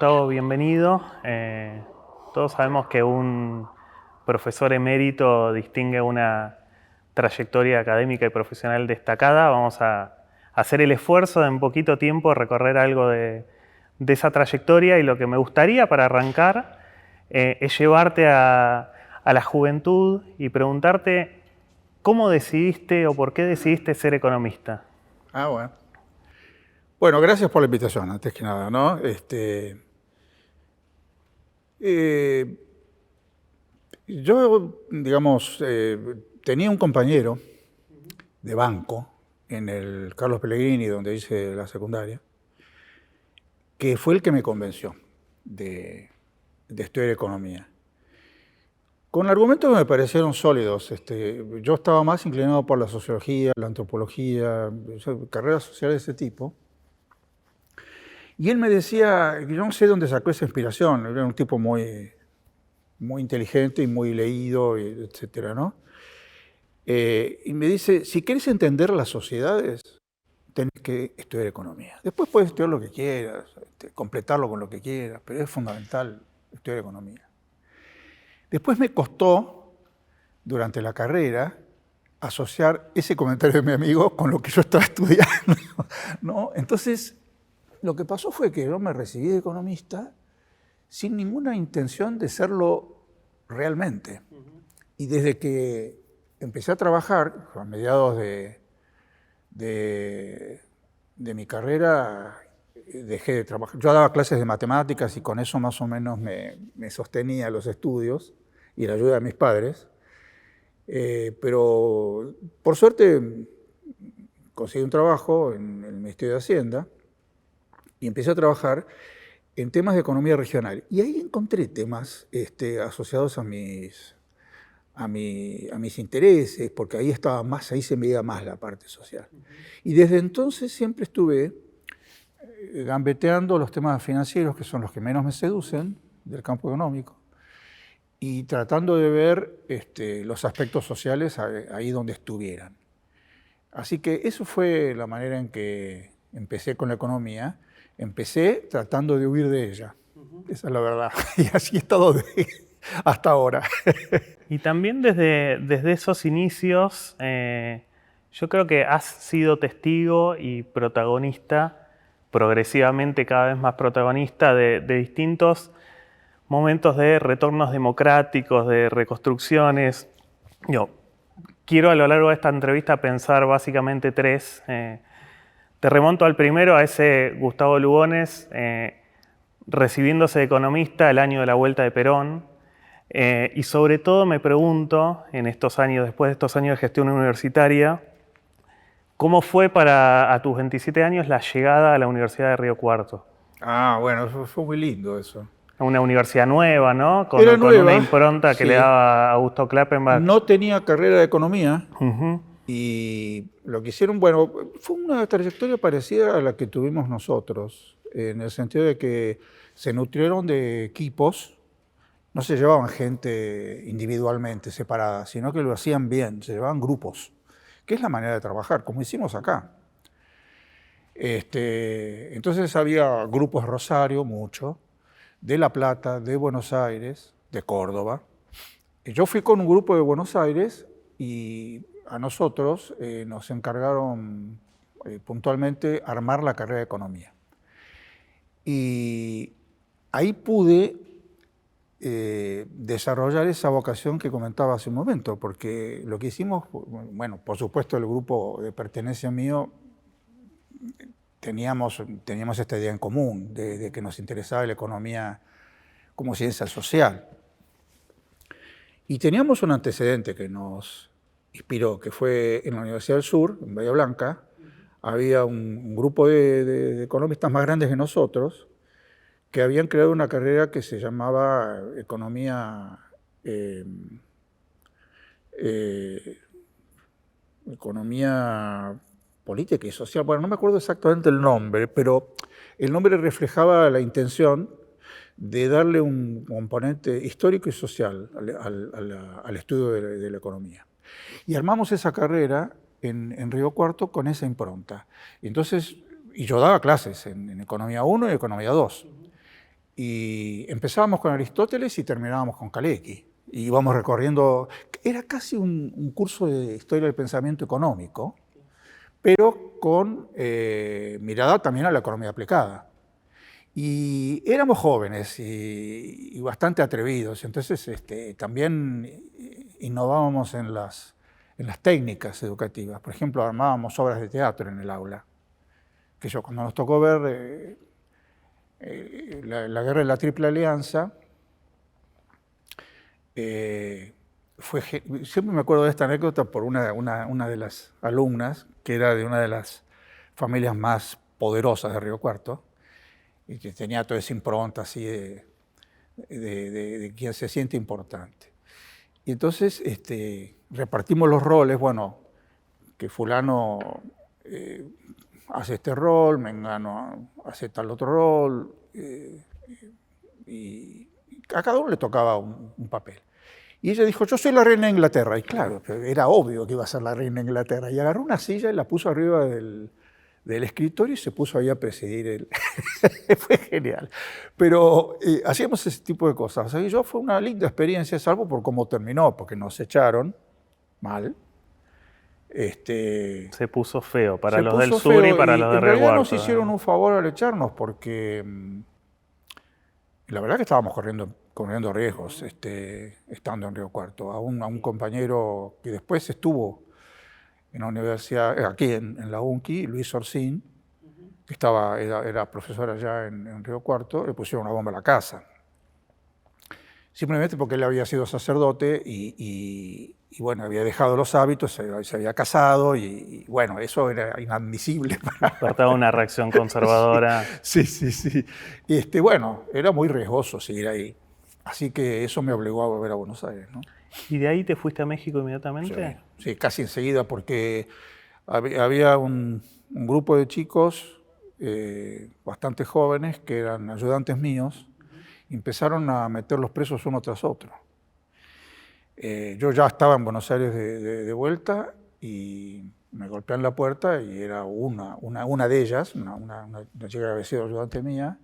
Gustavo, bienvenido. Todos sabemos que un profesor emérito distingue una trayectoria académica y profesional destacada. Vamos a hacer el esfuerzo de en poquito tiempo recorrer algo de esa trayectoria, y lo que me gustaría para arrancar es llevarte a la juventud y preguntarte cómo decidiste o por qué decidiste ser economista. Bueno. Bueno, gracias por la invitación, antes que nada, ¿no? Yo, digamos, tenía un compañero de banco en el Carlos Pellegrini, donde hice la secundaria, que fue el que me convenció de estudiar economía. Con argumentos que me parecieron sólidos. Yo estaba más inclinado por la sociología, la antropología, carreras sociales de ese tipo. Y él me decía, yo no sé dónde sacó esa inspiración, era un tipo muy inteligente y muy leído, etcétera, ¿no? Y me dice, si quieres entender las sociedades, tenés que estudiar economía. Después puedes estudiar lo que quieras, completarlo con lo que quieras, pero es fundamental estudiar economía. Después me costó, durante la carrera, asociar ese comentario de mi amigo con lo que yo estaba estudiando, ¿no? Entonces, lo que pasó fue que yo me recibí de economista sin ninguna intención de serlo realmente. Y desde que empecé a trabajar, a mediados de mi carrera, dejé de trabajar. Yo daba clases de matemáticas y con eso más o menos me sostenía los estudios y la ayuda de mis padres. Pero por suerte conseguí un trabajo en el Ministerio de Hacienda y empecé a trabajar en temas de economía regional. Y ahí encontré temas asociados a mis intereses, porque ahí estaba más, ahí se me veía más la parte social. Y desde entonces siempre estuve gambeteando los temas financieros, que son los que menos me seducen del campo económico, y tratando de ver los aspectos sociales ahí donde estuvieran. Así que eso fue la manera en que empecé con la economía. Empecé tratando de huir de ella. Esa es la verdad. Y así he estado hasta ahora. Y también desde esos inicios, yo creo que has sido testigo y protagonista, progresivamente cada vez más protagonista, de distintos momentos de retornos democráticos, de reconstrucciones. Yo quiero a lo largo de esta entrevista pensar básicamente tres. Te remonto al primero, a ese Gustavo Lugones, recibiéndose de economista el año de la vuelta de Perón. Y sobre todo me pregunto, en estos años, después de estos años de gestión universitaria, ¿cómo fue a tus 27 años la llegada a la Universidad de Río Cuarto? Bueno, fue muy lindo eso. Una universidad nueva, ¿no? Era Con nueva, una impronta que sí. le daba Augusto Klappenbach. No tenía carrera de economía. Y lo que hicieron, bueno, fue una trayectoria parecida a la que tuvimos nosotros, en el sentido de que se nutrieron de equipos. No se llevaban gente individualmente, separada, sino que lo hacían bien, se llevaban grupos, que es la manera de trabajar, como hicimos acá. Entonces había grupos de Rosario, mucho, de La Plata, de Buenos Aires, de Córdoba. Yo fui con un grupo de Buenos Aires y a nosotros nos encargaron puntualmente armar la carrera de economía. Y ahí pude desarrollar esa vocación que comentaba hace un momento, porque lo que hicimos, bueno, por supuesto el grupo de pertenencia mío, teníamos esta idea en común, de que nos interesaba la economía como ciencia social. Y teníamos un antecedente que nos inspiró, que fue en la Universidad del Sur, en Bahía Blanca, había un grupo de economistas más grandes que nosotros, que habían creado una carrera que se llamaba Economía Política y Social. Bueno, no me acuerdo exactamente el nombre, pero el nombre reflejaba la intención de darle un componente histórico y social al estudio de la economía. Y armamos esa carrera en Río Cuarto con esa impronta. Entonces, y yo daba clases en Economía 1 y Economía 2. y empezábamos con Aristóteles y terminábamos con Kalecki. Y íbamos recorriendo, era casi un curso de historia del pensamiento económico, pero con mirada también a la economía aplicada. Y éramos jóvenes y bastante atrevidos, entonces también innovábamos en las técnicas educativas. Por ejemplo, armábamos obras de teatro en el aula. Que yo, cuando nos tocó ver la guerra de la Triple Alianza, siempre me acuerdo de esta anécdota por una de las alumnas, que era de una de las familias más poderosas de Río Cuarto, y que tenía toda esa impronta así de quien se siente importante. Y entonces repartimos los roles, bueno, que fulano hace este rol, mengano hace tal otro rol, y a cada uno le tocaba un papel. Y ella dijo, yo soy la reina de Inglaterra. Y claro, era obvio que iba a ser la reina de Inglaterra. Y agarró una silla y la puso arriba del escritorio y se puso ahí a presidir. Fue genial. Pero hacíamos ese tipo de cosas. Y yo fue una linda experiencia, salvo por cómo terminó, porque nos echaron mal. Se puso feo para los del sur y para los de Río Cuarto. En realidad nos hicieron un favor al echarnos porque la verdad que estábamos corriendo riesgos estando en Río Cuarto. A un compañero que después estuvo en la universidad, aquí en la UNCI, Luis Orsín, que era profesor allá en Río Cuarto, le pusieron una bomba a la casa. Simplemente porque él había sido sacerdote y bueno, había dejado los hábitos, se había casado y bueno, eso era inadmisible. Despertaba una reacción conservadora. Sí. Bueno, era muy riesgoso seguir ahí. Así que eso me obligó a volver a Buenos Aires, ¿no? ¿Y de ahí te fuiste a México inmediatamente? Sí, casi enseguida, porque había un grupo de chicos bastante jóvenes que eran ayudantes míos, y empezaron a meter los presos uno tras otro. Yo ya estaba en Buenos Aires de vuelta y me golpean la puerta y era una de ellas, una chica que había sido ayudante mía,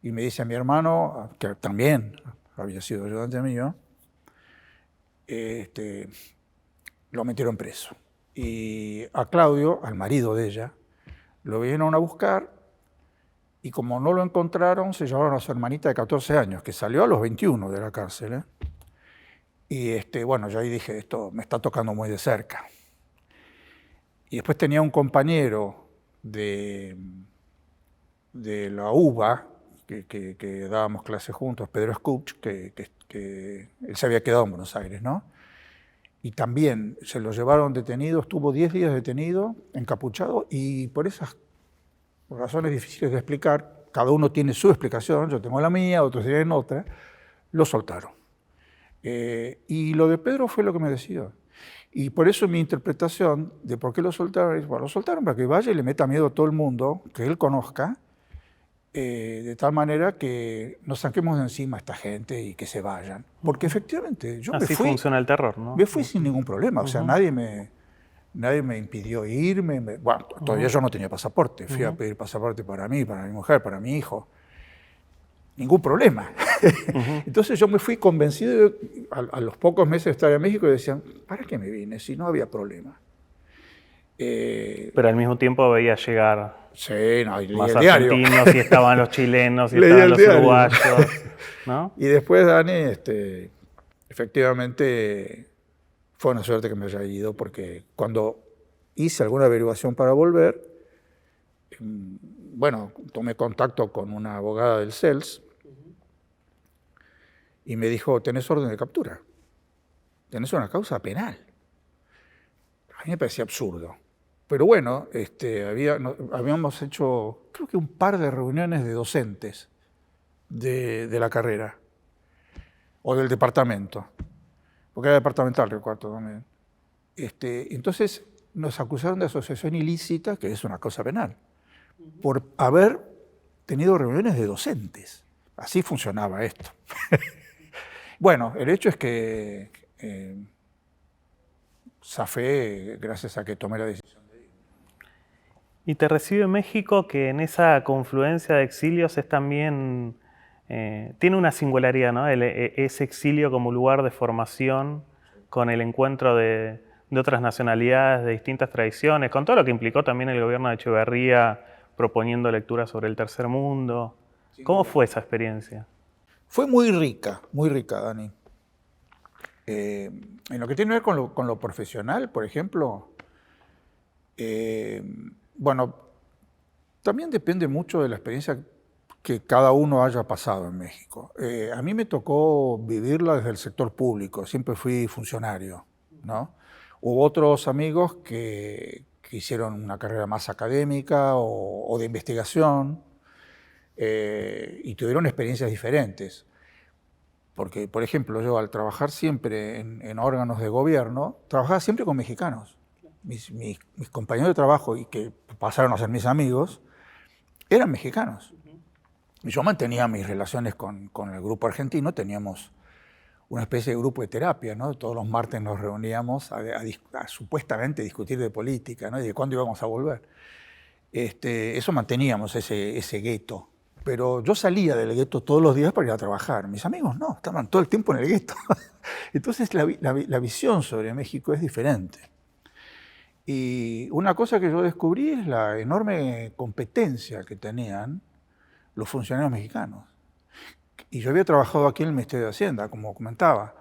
y me dice a mi hermano, que también había sido ayudante mío, lo metieron preso. Y a Claudio, al marido de ella, lo vinieron a buscar y como no lo encontraron, se llevaron a su hermanita de 14 años, que salió a los 21 de la cárcel. Y bueno, yo ahí dije, esto me está tocando muy de cerca. Y después tenía un compañero de la UBA, que dábamos clases juntos, Pedro Scuch, que él se había quedado en Buenos Aires, ¿no? Y también se lo llevaron detenido, estuvo 10 días detenido, encapuchado, y por esas razones difíciles de explicar, cada uno tiene su explicación, yo tengo la mía, otros tienen otra, lo soltaron. Y lo de Pedro fue lo que me decidió. Y por eso mi interpretación de por qué lo soltaron es, bueno, lo soltaron para que vaya y le meta miedo a todo el mundo, que él conozca, de tal manera que nos saquemos de encima a esta gente y que se vayan. Porque efectivamente yo Así funciona el terror, ¿no? Me fui sin ningún problema, o sea, nadie me impidió irme. Bueno, todavía yo no tenía pasaporte, fui a pedir pasaporte para mí, para mi mujer, para mi hijo. Ningún problema. Entonces yo me fui convencido, a los pocos meses de estar en México, y decían, ¿para qué me vine si no había problema? Pero al mismo tiempo veía llegar más argentinos, y estaban los chilenos, y estaban los uruguayos, ¿no? Y después, Dani, efectivamente, fue una suerte que me haya ido, porque cuando hice alguna averiguación para volver, bueno, tomé contacto con una abogada del CELS y me dijo, tenés orden de captura, tenés una causa penal. A mí me parecía absurdo. Pero bueno, habíamos hecho, creo que un par de reuniones de docentes de la carrera o del departamento, porque era departamental Río Cuarto también. Entonces nos acusaron de asociación ilícita, que es una cosa penal, por haber tenido reuniones de docentes. Así funcionaba esto. Bueno, el hecho es que zafé gracias a que tomé la decisión. Y te recibe México, que en esa confluencia de exilios es también tiene una singularidad, ¿no? Ese exilio como lugar de formación, con el encuentro de otras nacionalidades, de distintas tradiciones, con todo lo que implicó también el gobierno de Echeverría proponiendo lecturas sobre el tercer mundo. ¿Cómo fue esa experiencia? Fue muy rica, Dani. En lo que tiene que ver con lo profesional, por ejemplo, bueno, también depende mucho de la experiencia que cada uno haya pasado en México. A mí me tocó vivirla desde el sector público, siempre fui funcionario, ¿no? Hubo otros amigos que hicieron una carrera más académica o de investigación y tuvieron experiencias diferentes. Porque, por ejemplo, yo al trabajar siempre en órganos de gobierno, trabajaba siempre con mexicanos. Mis compañeros de trabajo, y que pasaron a ser mis amigos, eran mexicanos. Y yo mantenía mis relaciones con el grupo argentino, teníamos una especie de grupo de terapia, ¿no? Todos los martes nos reuníamos a supuestamente discutir de política, ¿no? Y de cuándo íbamos a volver. Eso manteníamos, ese gueto. Pero yo salía del gueto todos los días para ir a trabajar. Mis amigos no, estaban todo el tiempo en el gueto. Entonces la visión sobre México es diferente. Y una cosa que yo descubrí es la enorme competencia que tenían los funcionarios mexicanos. Y yo había trabajado aquí en el Ministerio de Hacienda, como comentaba,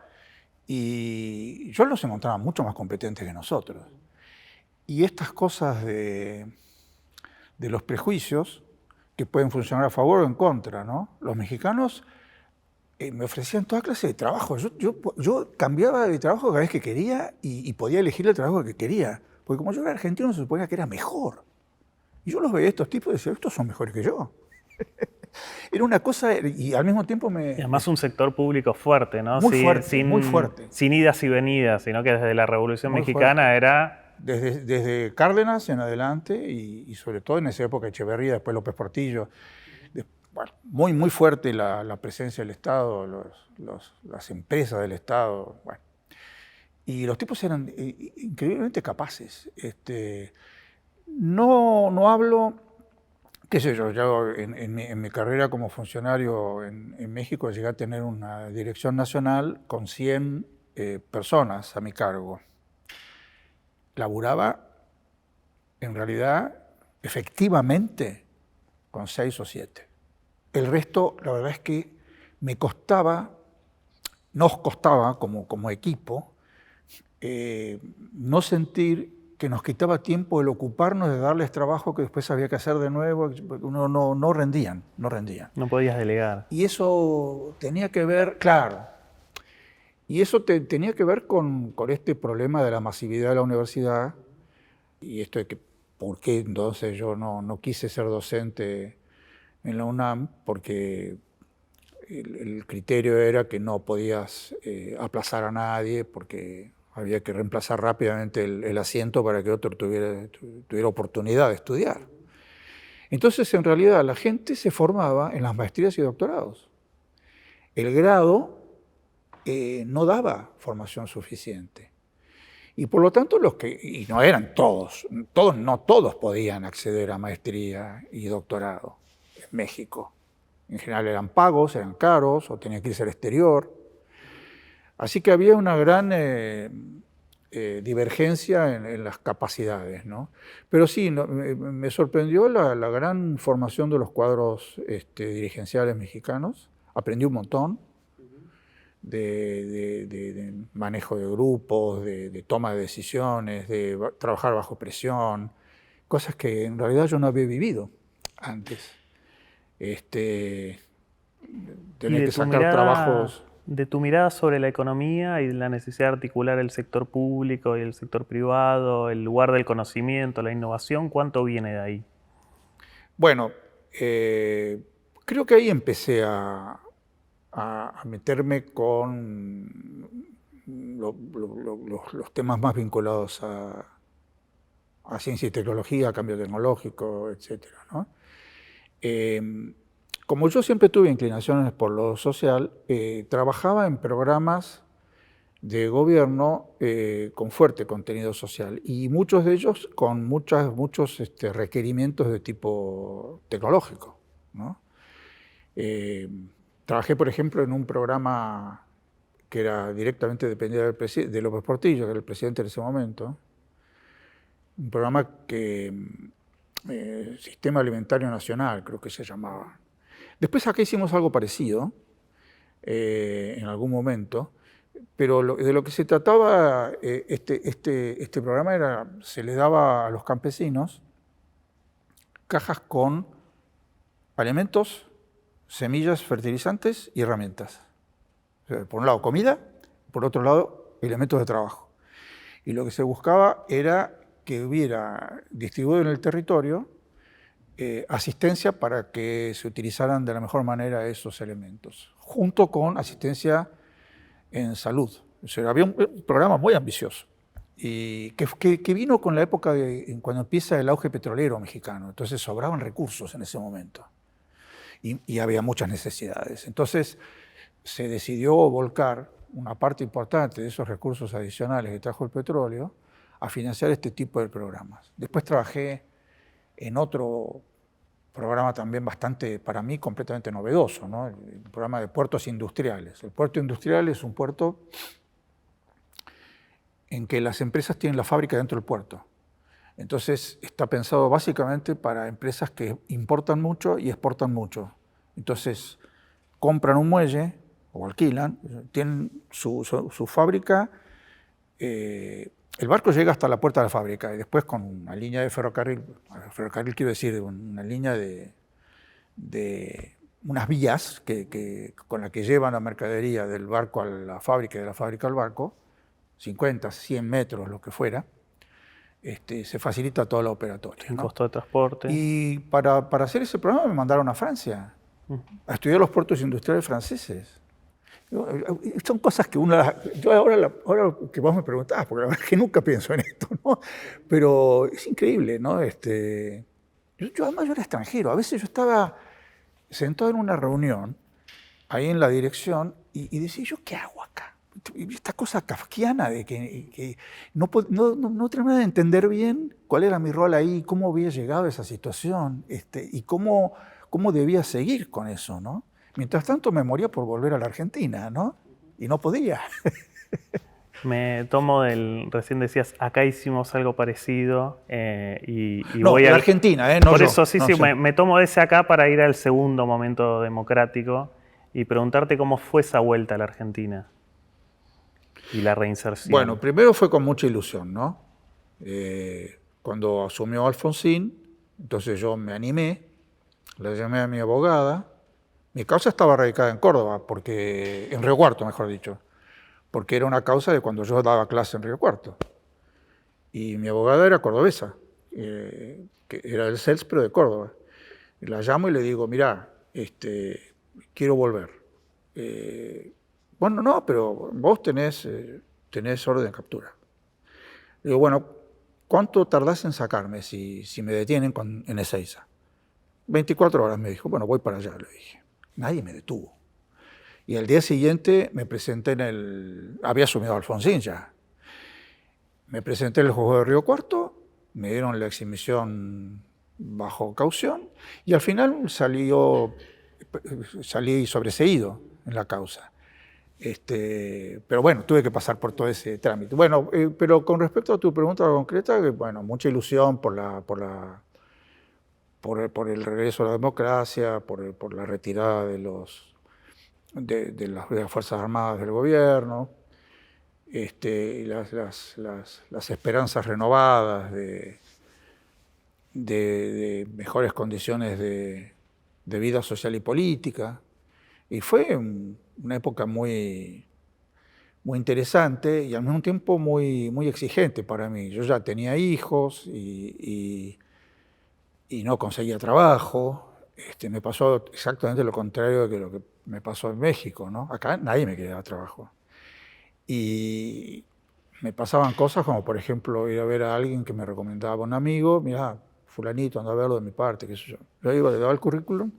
y yo los encontraba mucho más competentes que nosotros. Y estas cosas de los prejuicios, que pueden funcionar a favor o en contra, ¿no? Los mexicanos me ofrecían toda clase de trabajo. Yo cambiaba de trabajo cada vez que quería y podía elegir el trabajo que quería. Porque como yo era argentino, se suponía que era mejor. Y yo los veía a estos tipos y decía, estos son mejores que yo. Era una cosa, y al mismo tiempo Y además un sector público fuerte, ¿no? Muy fuerte, muy fuerte. Sin idas y venidas, sino que desde la Revolución Mexicana fuerte. era... Desde Cárdenas en adelante y sobre todo en esa época Echeverría, después López Portillo. Bueno, muy fuerte la presencia del Estado, las empresas del Estado. Bueno. Y los tipos eran increíblemente capaces. No hablo, qué sé yo en mi carrera como funcionario en México llegué a tener una dirección nacional con 100 personas a mi cargo. Laburaba, en realidad, efectivamente, con 6 o 7. El resto, la verdad es que nos costaba como equipo, no sentir que nos quitaba tiempo el ocuparnos de darles trabajo que después había que hacer de nuevo, no rendían. No podías delegar. Y eso tenía que ver, claro, y eso tenía que ver con este problema de la masividad de la universidad y esto de que por qué entonces yo no quise ser docente en la UNAM, porque el criterio era que no podías aplazar a nadie porque había que reemplazar rápidamente el asiento para que otro tuviera oportunidad de estudiar. Entonces, en realidad, la gente se formaba en las maestrías y doctorados. El grado no daba formación suficiente. Y por lo tanto, y no eran todos, no todos podían acceder a maestría y doctorado en México. En general eran pagos, eran caros, o tenían que irse al exterior. Así que había una gran divergencia en las capacidades, ¿no? Pero sí, me sorprendió la gran formación de los cuadros dirigenciales mexicanos. Aprendí un montón de manejo de grupos, de toma de decisiones, de trabajar bajo presión, cosas que en realidad yo no había vivido antes. Tener que sacar trabajos. De tu mirada sobre la economía y la necesidad de articular el sector público y el sector privado, el lugar del conocimiento, la innovación, ¿cuánto viene de ahí? Bueno, creo que ahí empecé a meterme con los temas más vinculados a ciencia y tecnología, a cambio tecnológico, etc., ¿no? Como yo siempre tuve inclinaciones por lo social, trabajaba en programas de gobierno con fuerte contenido social y muchos de ellos con muchos requerimientos de tipo tecnológico, ¿no? Trabajé, por ejemplo, en un programa que era directamente dependiente de López Portillo, que era el presidente en ese momento, un programa que Sistema Alimentario Nacional, creo que se llamaba. Después acá hicimos algo parecido, en algún momento, pero de lo que se trataba este programa era, se le daba a los campesinos cajas con alimentos, semillas, fertilizantes y herramientas. O sea, por un lado comida, por otro lado elementos de trabajo. Y lo que se buscaba era que hubiera distribuido en el territorio asistencia para que se utilizaran de la mejor manera esos elementos, junto con asistencia en salud. O sea, había un programa muy ambicioso y que vino con la época cuando empieza el auge petrolero mexicano. Entonces sobraban recursos en ese momento y había muchas necesidades. Entonces se decidió volcar una parte importante de esos recursos adicionales que trajo el petróleo a financiar este tipo de programas. Después trabajé en otro programa también bastante, para mí, completamente novedoso, ¿no? El programa de puertos industriales. El puerto industrial es un puerto en que las empresas tienen la fábrica dentro del puerto. Entonces está pensado básicamente para empresas que importan mucho y exportan mucho. Entonces compran un muelle o alquilan, tienen su fábrica, el barco llega hasta la puerta de la fábrica y después con una línea de ferrocarril quiero decir, una línea de unas vías con las que llevan la mercadería del barco a la fábrica y de la fábrica al barco, 50, 100 metros, lo que fuera, se facilita toda la operatoria. El ¿no? costo de transporte. Y para hacer ese programa me mandaron a Francia, a estudiar los puertos industriales franceses. Son cosas que yo ahora que vos me preguntabas, porque la verdad es que nunca pienso en esto, ¿no? Pero es increíble, ¿no? Además yo era extranjero, a veces yo estaba sentado en una reunión, ahí en la dirección, y decía, ¿yo qué hago acá? Esta cosa kafkiana de que no terminaba de entender bien cuál era mi rol ahí, cómo había llegado a esa situación, y cómo debía seguir con eso, ¿no? Mientras tanto me moría por volver a la Argentina, ¿no? Y no podía. Me tomo recién decías, acá hicimos algo parecido y no, voy a Argentina, no por yo. eso sí, no, sí, sí. me tomo de ese acá para ir al segundo momento democrático y preguntarte cómo fue esa vuelta a la Argentina y la reinserción. Bueno, primero fue con mucha ilusión, ¿no? Cuando asumió Alfonsín, entonces yo me animé, le llamé a mi abogada. Mi causa estaba radicada en Córdoba, en Río Cuarto, mejor dicho, porque era una causa de cuando yo daba clase en Río Cuarto. Y mi abogada era cordobesa, que era del CELS, pero de Córdoba. Y la llamo y le digo, mirá, quiero volver. Bueno, no, pero vos tenés orden de captura. Le digo, bueno, ¿cuánto tardás en sacarme si me detienen en Ezeiza? 24 horas, me dijo. Bueno, voy para allá, le dije. Nadie me detuvo. Y al día siguiente me presenté había asumido Alfonsín ya. Me presenté en el juzgado de Río Cuarto, me dieron la exhibición bajo caución y al final salí sobreseído en la causa. Pero bueno, tuve que pasar por todo ese trámite. Bueno, pero con respecto a tu pregunta concreta, bueno, mucha ilusión por el regreso a la democracia, por la retirada de las Fuerzas Armadas del gobierno, y las esperanzas renovadas de mejores condiciones de vida social y política. Y fue una época muy, muy interesante y al mismo tiempo muy, muy exigente para mí. Yo ya tenía hijos y no conseguía trabajo. Me pasó exactamente lo contrario de lo que me pasó en México, ¿no? Acá nadie me quería dar trabajo. Y me pasaban cosas como, por ejemplo, ir a ver a alguien que me recomendaba un amigo, mirá, fulanito, anda a verlo de mi parte, qué sé yo. Yo iba, le daba el currículum,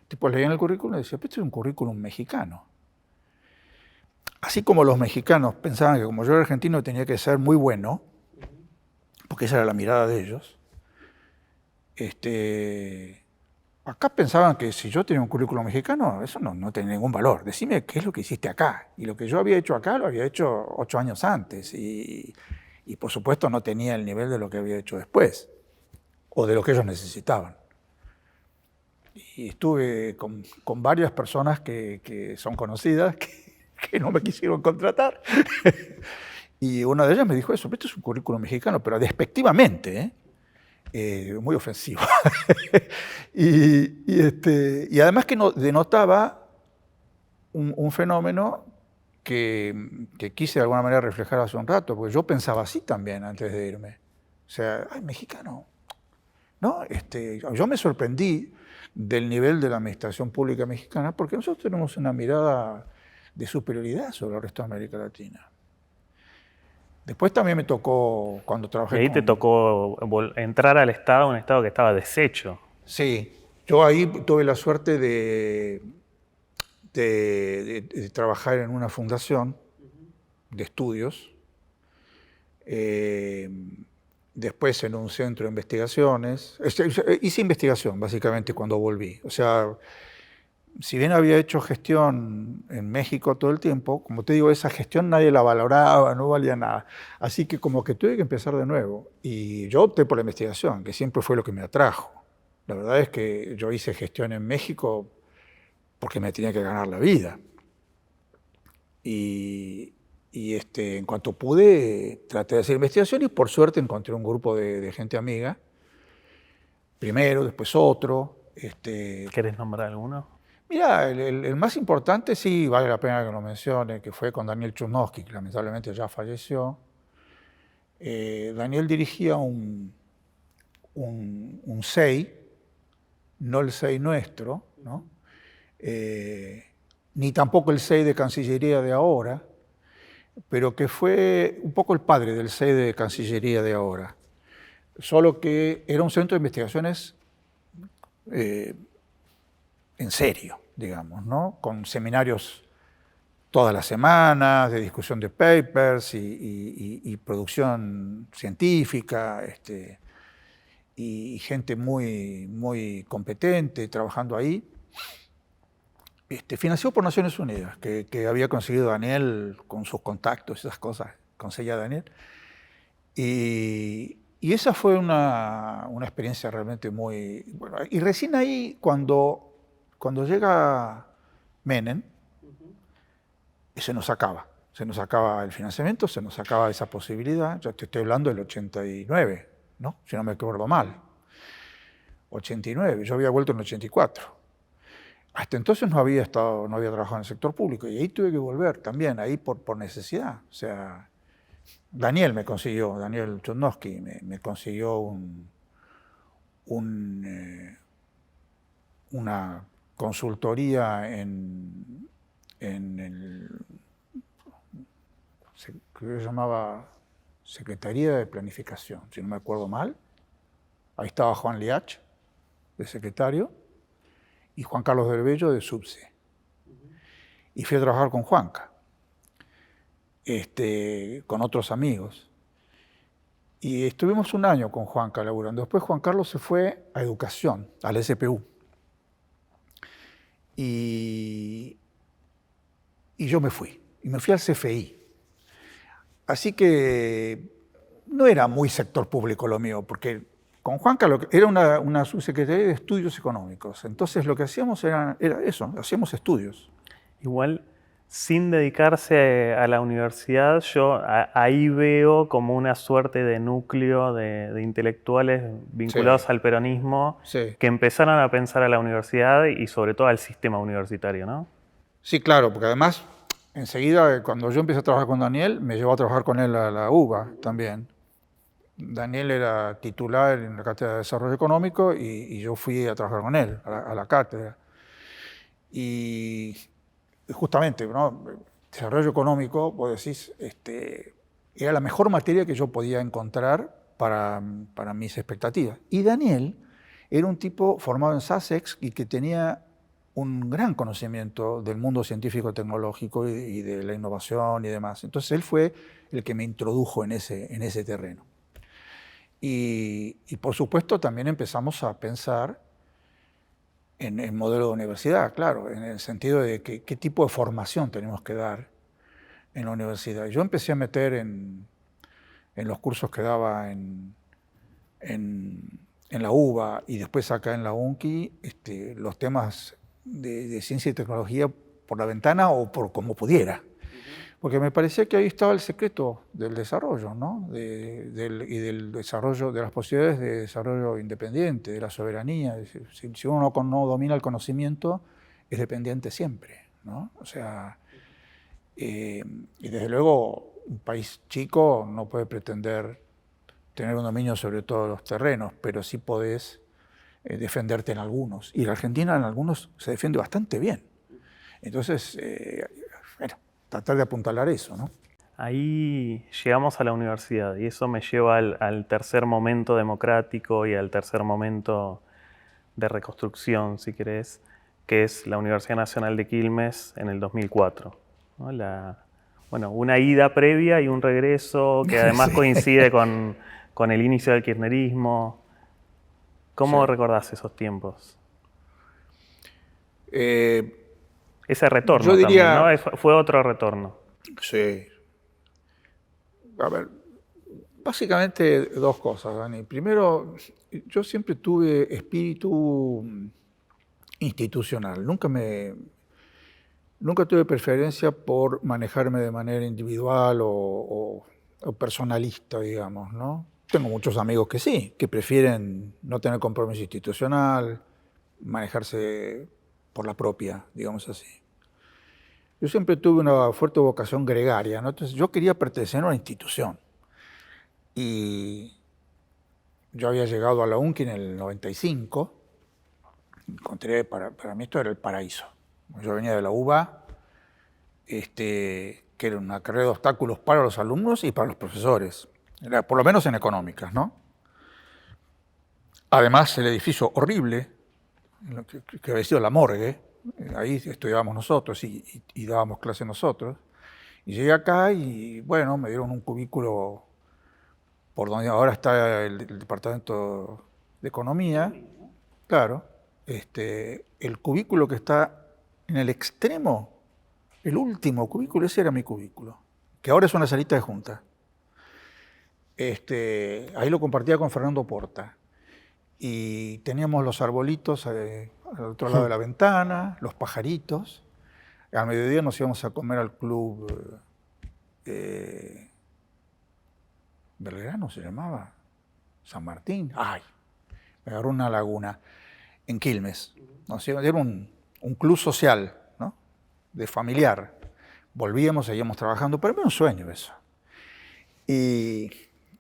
tipo leían el currículum y decía, pero este es un currículum mexicano. Así como los mexicanos pensaban que como yo era argentino tenía que ser muy bueno, porque esa era la mirada de ellos, acá pensaban que si yo tenía un currículum mexicano, eso no tenía ningún valor. Decime qué es lo que hiciste acá. Y lo que yo había hecho acá lo había hecho 8 años antes. Y por supuesto no tenía el nivel de lo que había hecho después, o de lo que ellos necesitaban. Y estuve con varias personas que son conocidas, que no me quisieron contratar. Y una de ellas me dijo eso, esto es un currículum mexicano, pero despectivamente, ¿eh? Muy ofensivo. y además que denotaba un fenómeno que quise de alguna manera reflejar hace un rato, porque yo pensaba así también antes de irme. O sea, ay, mexicano. ¿No? Yo me sorprendí del nivel de la administración pública mexicana, porque nosotros tenemos una mirada de superioridad sobre el resto de América Latina. Después también me tocó, cuando trabajé Y ahí te tocó entrar al Estado, un Estado que estaba deshecho. Sí, yo ahí tuve la suerte de trabajar en una fundación de estudios, después en un centro de investigaciones. Hice investigación, básicamente, cuando volví. O sea, si bien había hecho gestión en México todo el tiempo, como te digo, esa gestión nadie la valoraba, no valía nada. Así que como que tuve que empezar de nuevo. Y yo opté por la investigación, que siempre fue lo que me atrajo. La verdad es que yo hice gestión en México porque me tenía que ganar la vida. Y en cuanto pude, traté de hacer investigación y por suerte encontré un grupo de gente amiga. Primero, después otro. ¿Querés nombrar alguno? Mira, el más importante, sí, vale la pena que lo mencione, que fue con Daniel Chudnovsky, que lamentablemente ya falleció. Daniel dirigía un SEI, no el SEI nuestro, ¿no? Ni tampoco el SEI de Cancillería de ahora, pero que fue un poco el padre del SEI de Cancillería de ahora. Solo que era un centro de investigaciones en serio, digamos, ¿no? Con seminarios todas las semanas, de discusión de papers y producción científica, y gente muy, muy competente trabajando ahí. Financiado por Naciones Unidas, que había conseguido Daniel con sus contactos, esas cosas, conseguía Daniel. Y esa fue una experiencia realmente muy... Bueno, y recién ahí, cuando llega Menem, se nos acaba el financiamiento, se nos acaba esa posibilidad. Yo te estoy hablando del 89, ¿no? Si no me acuerdo mal. 89, yo había vuelto en el 84. Hasta entonces no había trabajado en el sector público y ahí tuve que volver también, ahí por necesidad. O sea, Daniel Chudnovsky me consiguió una consultoría en el, creo que se llamaba Secretaría de Planificación, si no me acuerdo mal. Ahí estaba Juan Liach, de secretario, y Juan Carlos del Bello, de subse. Y fui a trabajar con Juanca, con otros amigos. Y estuvimos un año con Juanca laburando. Después Juan Carlos se fue a Educación, al SPU. Y yo me fui al CFI. Así que no era muy sector público lo mío, porque con Juanca era una subsecretaría de estudios económicos. Entonces lo que hacíamos era eso, hacíamos estudios. Igual, sin dedicarse a la universidad, yo ahí veo como una suerte de núcleo de intelectuales vinculados al peronismo que empezaron a pensar a la universidad y sobre todo al sistema universitario, ¿no? Sí, claro, porque además, enseguida, cuando yo empecé a trabajar con Daniel, me llevó a trabajar con él a la UBA también. Daniel era titular en la Cátedra de Desarrollo Económico y yo fui a trabajar con él, a la cátedra. Y justamente, ¿no? Desarrollo económico, vos decís, era la mejor materia que yo podía encontrar para mis expectativas. Y Daniel era un tipo formado en Sussex y que tenía un gran conocimiento del mundo científico-tecnológico y de la innovación y demás. Entonces él fue el que me introdujo en ese terreno. Y por supuesto también empezamos a pensar en el modelo de universidad, claro, en el sentido de qué tipo de formación tenemos que dar en la universidad. Yo empecé a meter en los cursos que daba en la UBA y después acá en la UNCI, los temas de ciencia y tecnología por la ventana o por como pudiera. Porque me parecía que ahí estaba el secreto del desarrollo, ¿no? Y del desarrollo, de las posibilidades de desarrollo independiente, de la soberanía. Si uno no domina el conocimiento, es dependiente siempre, ¿no? O sea, y desde luego un país chico no puede pretender tener un dominio sobre todos los terrenos, pero sí podés defenderte en algunos. Y la Argentina en algunos se defiende bastante bien. Entonces, bueno, tratar de apuntalar eso, ¿no? Ahí llegamos a la universidad y eso me lleva al tercer momento democrático y al tercer momento de reconstrucción, si querés, que es la Universidad Nacional de Quilmes en el 2004, ¿no? Bueno, una ida previa y un regreso que además Sí. coincide con el inicio del kirchnerismo. ¿Cómo Sí. recordás esos tiempos? Eh, Ese retorno yo también, ¿no? diría, Fue otro retorno. sí. A ver, básicamente dos cosas, Dani. Primero, yo siempre tuve espíritu institucional. Nunca tuve preferencia por manejarme de manera individual o personalista, digamos, ¿no? Tengo muchos amigos que sí, que prefieren no tener compromiso institucional, manejarse por la propia, digamos así. Yo siempre tuve una fuerte vocación gregaria, ¿no? Entonces yo quería pertenecer a una institución. Y yo había llegado a la UNCI en el 95, encontré, para mí esto era el paraíso. Yo venía de la UBA, que era una carrera de obstáculos para los alumnos y para los profesores, era, por lo menos en económicas, ¿no? Además, el edificio horrible, que había sido la morgue, ahí estudiábamos nosotros y dábamos clases nosotros. Y llegué acá y, bueno, me dieron un cubículo por donde ahora está el Departamento de Economía, claro. El cubículo que está en el extremo, el último cubículo, ese era mi cubículo, que ahora es una salita de junta. Ahí lo compartía con Fernando Porta. Y teníamos los arbolitos al otro lado de la ventana, los pajaritos. Al mediodía nos íbamos a comer al club Belgrano, se llamaba, San Martín. Ay, me agarró una laguna en Quilmes. Era un club social, ¿no? De familiar. Volvíamos, seguíamos trabajando, pero era un sueño eso. Y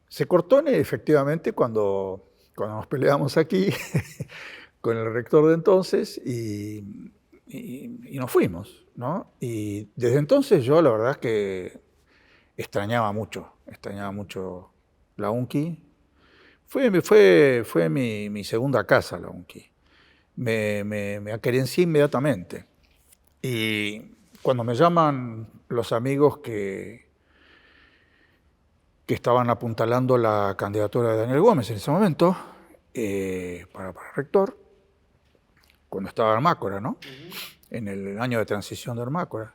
se cortó efectivamente cuando nos peleamos aquí con el rector de entonces y nos fuimos, ¿no? Y desde entonces yo la verdad es que extrañaba mucho la UNCI. Fue mi segunda casa la UNCI. Me acerencié inmediatamente. Y cuando me llaman los amigos que estaban apuntalando la candidatura de Daniel Gómez en ese momento, para rector, cuando estaba Hermácora, ¿no? En el año de transición de Hermácora.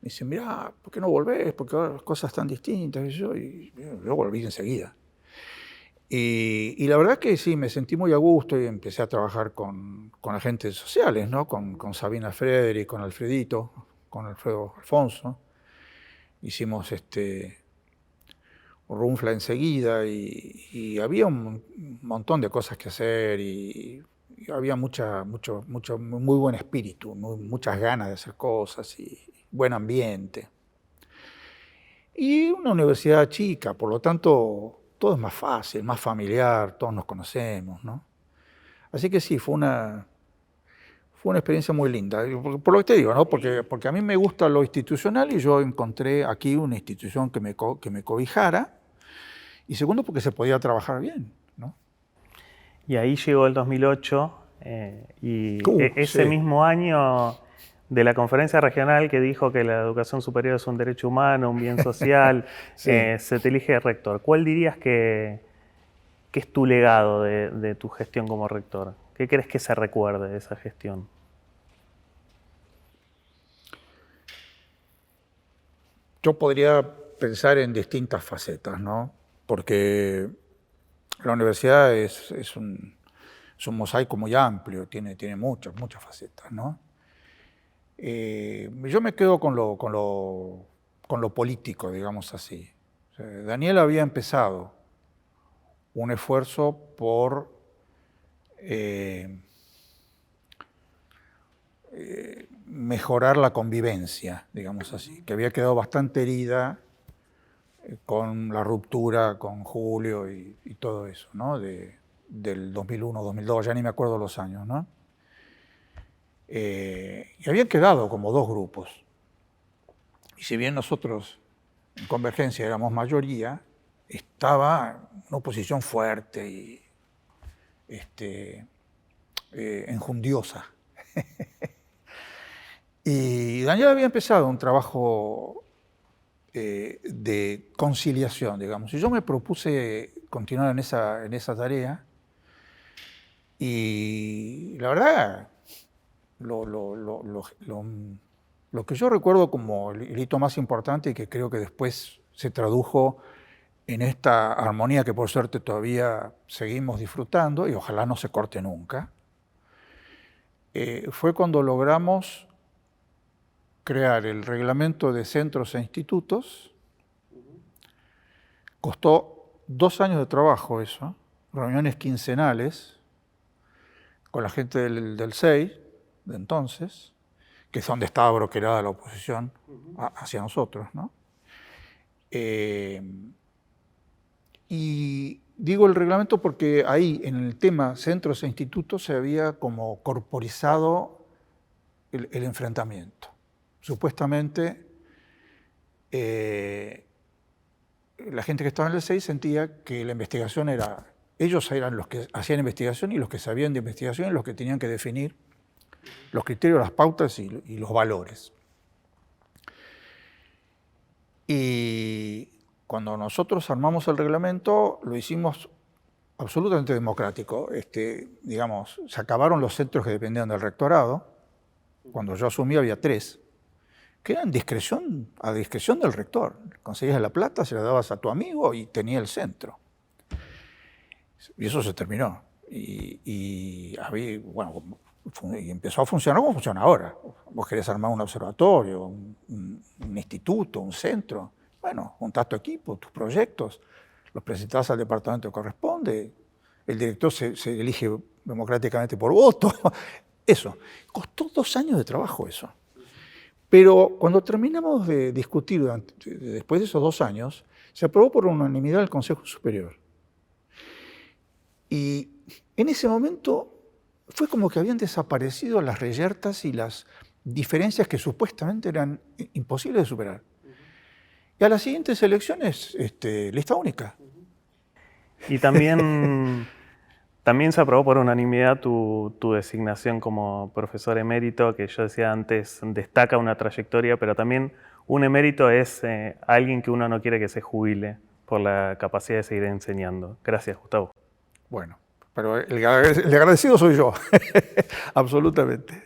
Me dicen, mirá, ¿por qué no volvés? Porque ahora las cosas están distintas. Y yo volví enseguida. Y la verdad que sí, me sentí muy a gusto y empecé a trabajar con agentes sociales, ¿no? Con Sabina Frederick, con Alfredito, con Alfredo Alfonso. Hicimos Runfla enseguida y había un montón de cosas que hacer y había mucho, muy buen espíritu, muchas ganas de hacer cosas y buen ambiente. Y una universidad chica, por lo tanto, todo es más fácil, más familiar, todos nos conocemos, ¿no? Así que sí, fue una experiencia muy linda, por lo que te digo, ¿no? Porque a mí me gusta lo institucional y yo encontré aquí una institución que me cobijara, y segundo porque se podía trabajar bien, ¿no? Y ahí llegó el 2008 y ese Sí. mismo año de la conferencia regional que dijo que la educación superior es un derecho humano, un bien social, Sí. se te elige rector. ¿Cuál dirías que es tu legado de tu gestión como rector? ¿Qué crees que se recuerde de esa gestión? Yo podría pensar en distintas facetas, ¿no? Porque la universidad es un mosaico muy amplio, tiene muchas facetas, ¿no? Yo me quedo con lo político, digamos así. O sea, Daniel había empezado un esfuerzo por mejorar la convivencia, digamos así, que había quedado bastante herida con la ruptura con Julio y todo eso, ¿no? Del 2001, 2002, ya ni me acuerdo los años, ¿no? Y habían quedado como dos grupos. Y si bien nosotros en Convergencia éramos mayoría, estaba una oposición fuerte y enjundiosa. Y Daniel había empezado un trabajo de conciliación, digamos. Y yo me propuse continuar en esa tarea. Y la verdad, lo que yo recuerdo como el hito más importante y que creo que después se tradujo en esta armonía que por suerte todavía seguimos disfrutando y ojalá no se corte nunca, fue cuando logramos crear el reglamento de centros e institutos. Costó 2 años de trabajo eso, reuniones quincenales con la gente del SEI de entonces, que es donde estaba broquerada la oposición hacia nosotros, ¿no? Y digo el reglamento porque ahí, en el tema centros e institutos, se había como corporizado el enfrentamiento. Supuestamente, la gente que estaba en el SEI sentía que la investigación era... Ellos eran los que hacían investigación y los que sabían de investigación y los que tenían que definir los criterios, las pautas y los valores. Y cuando nosotros armamos el reglamento, lo hicimos absolutamente democrático. Digamos, se acabaron los centros que dependían del rectorado. Cuando yo asumí había 3, que eran a discreción del rector. Conseguías la plata, se la dabas a tu amigo y tenía el centro. Y eso se terminó. Y empezó a funcionar como funciona ahora. Vos querés armar un observatorio, un instituto, un centro. Bueno, juntás tu equipo, tus proyectos, los presentás al departamento que corresponde, el director se elige democráticamente por voto. Eso. Costó 2 años de trabajo eso. Pero cuando terminamos de discutir, después de esos 2 años, se aprobó por unanimidad el Consejo Superior. Y en ese momento fue como que habían desaparecido las reyertas y las diferencias que supuestamente eran imposibles de superar. Y a las siguientes elecciones, lista única. Y también se aprobó por unanimidad tu designación como profesor emérito, que yo decía antes, destaca una trayectoria, pero también un emérito es alguien que uno no quiere que se jubile por la capacidad de seguir enseñando. Gracias, Gustavo. Bueno, pero el agradecido soy yo, absolutamente.